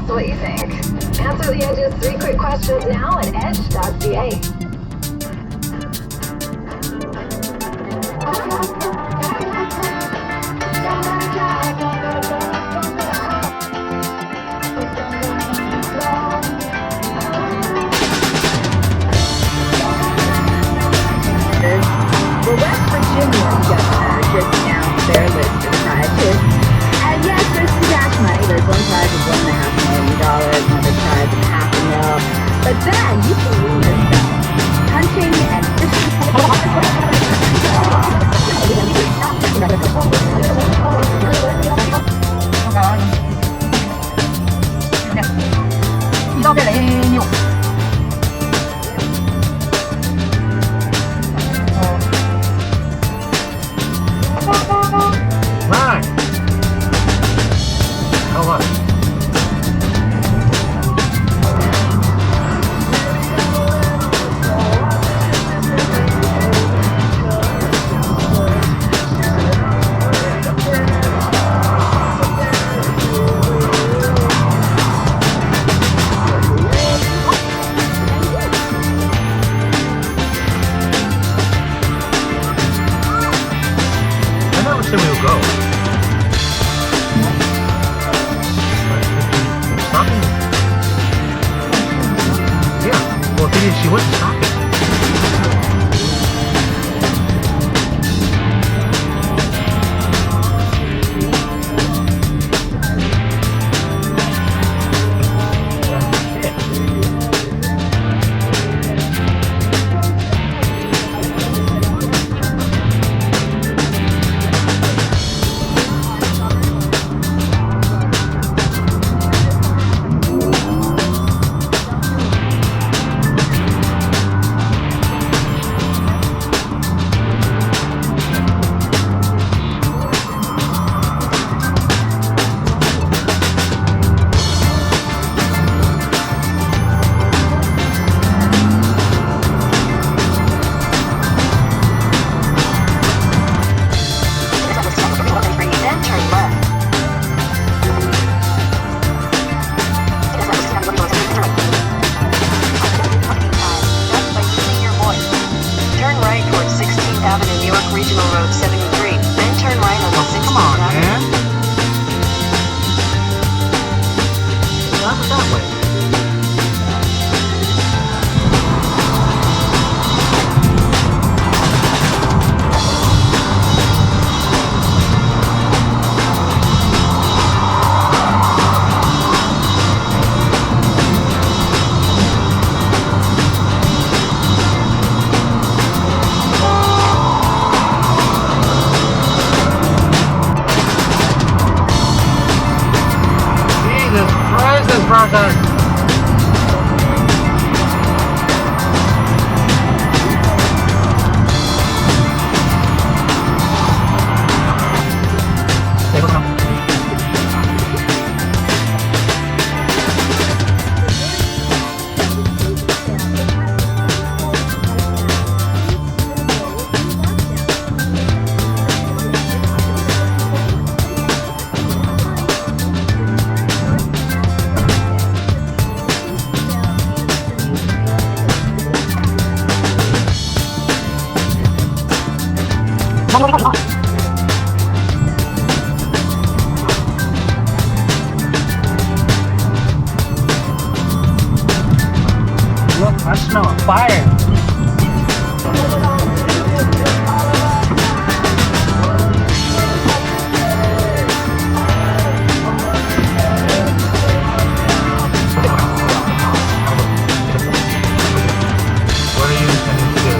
So what do you think? Answer the Edge's 3 quick questions now at edge.ca. The West Virginia governor just announced their list of prizes. And yes, there's some cash money. There's one prize of $1.5 million, another prize of $500,000. But then you can win yourself hunting and fishing. Right. How much? I never said we would go. Stopping? Yeah. Well, she wasn't stopping. Regional Road 73, then turn right on the 16th Come on, Avenue. man. Not that way. Brother. Look, I smell a fire. What are you intending to do?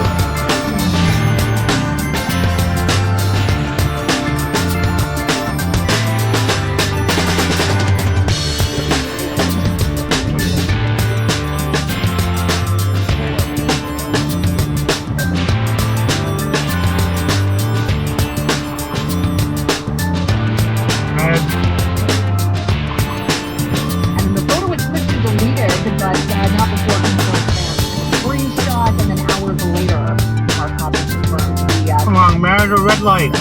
And the photo was quickly deleted, but not before confirmed. Screenshot and then hours later, our copy confirmed the. Come on, man, the red light.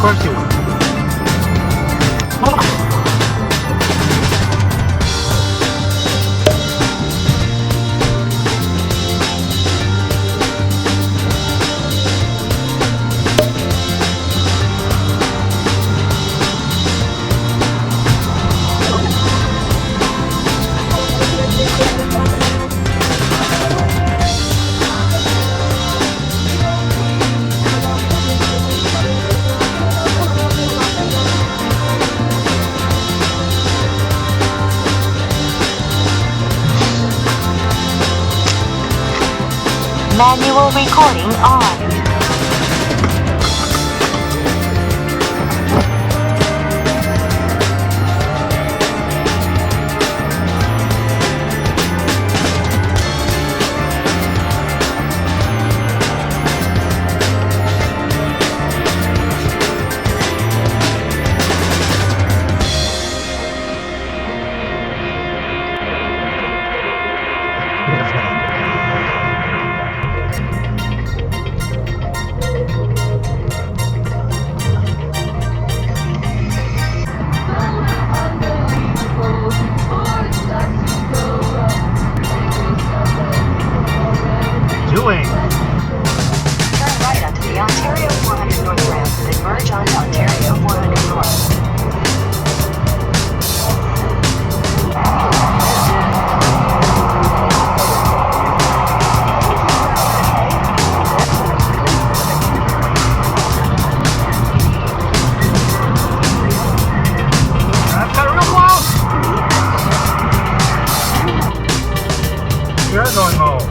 course you would. Manual recording on. Doing? Turn right onto the Ontario 400 North ramp, then merge onto Ontario 400 North. That's got a real close. You're going home.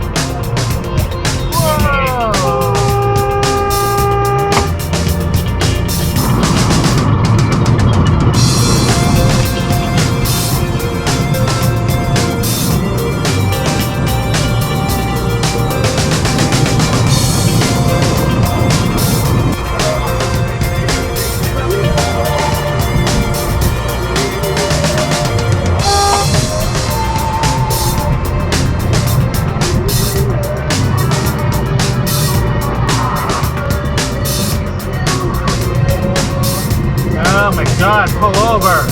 Oh my God, pull over.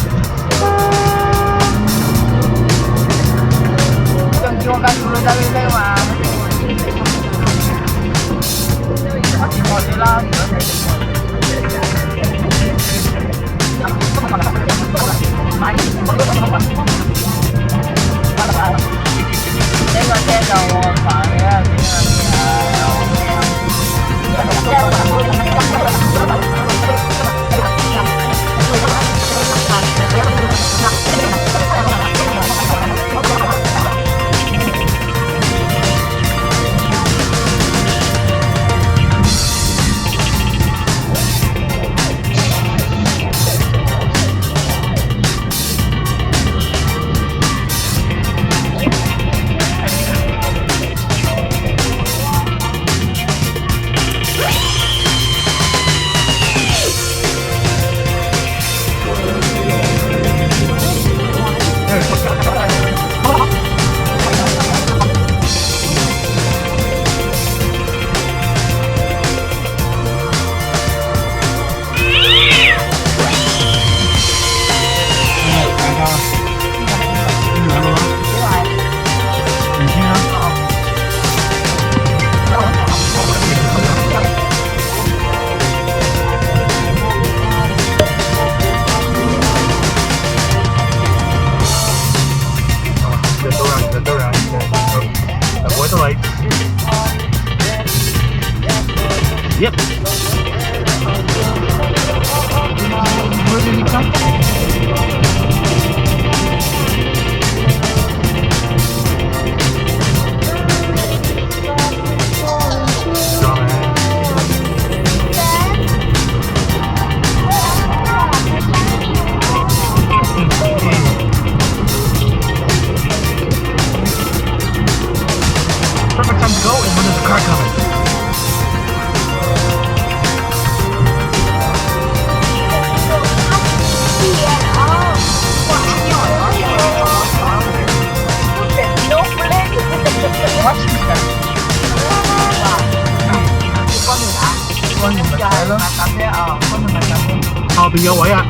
咯，買架車啊，幫佢買架車。後邊有位啊。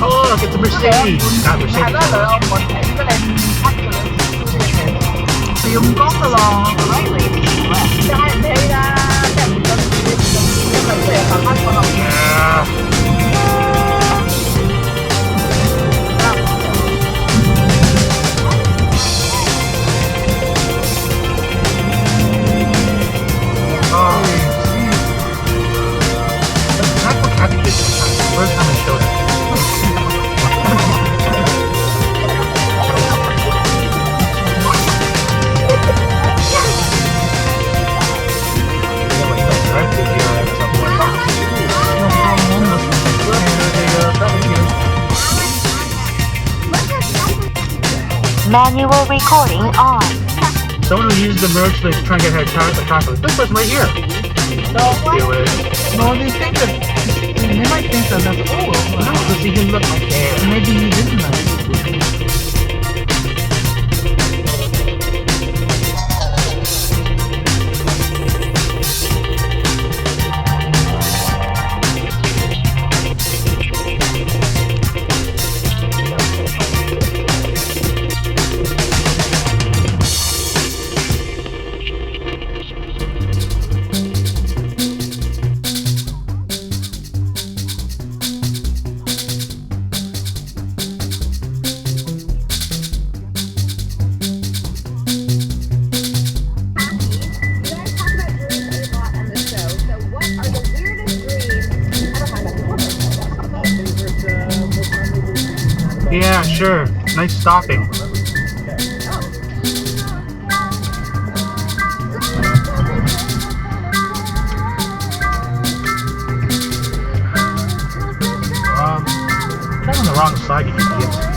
Oh, get the Mercedes. Not 係 Mercedes. 啦，兩個門如果你黑嘅兩係用光嘅咯， Slightly to the left. 梗係唔氣啦，梗係唔準因為佢係慢慢過後面。 Yeah. Oh. That's what Kathy did sometimes. The first time I showed her. Yeah, but you don't drive the DRS Manual recording on. Someone who uses the merge to try and get her car, the car. This person right here. Do it. No, they think that they might think that that's old. No, because he didn't look like that. Maybe you didn't know. Yeah, sure. Nice stopping. That's on the wrong side, you idiot.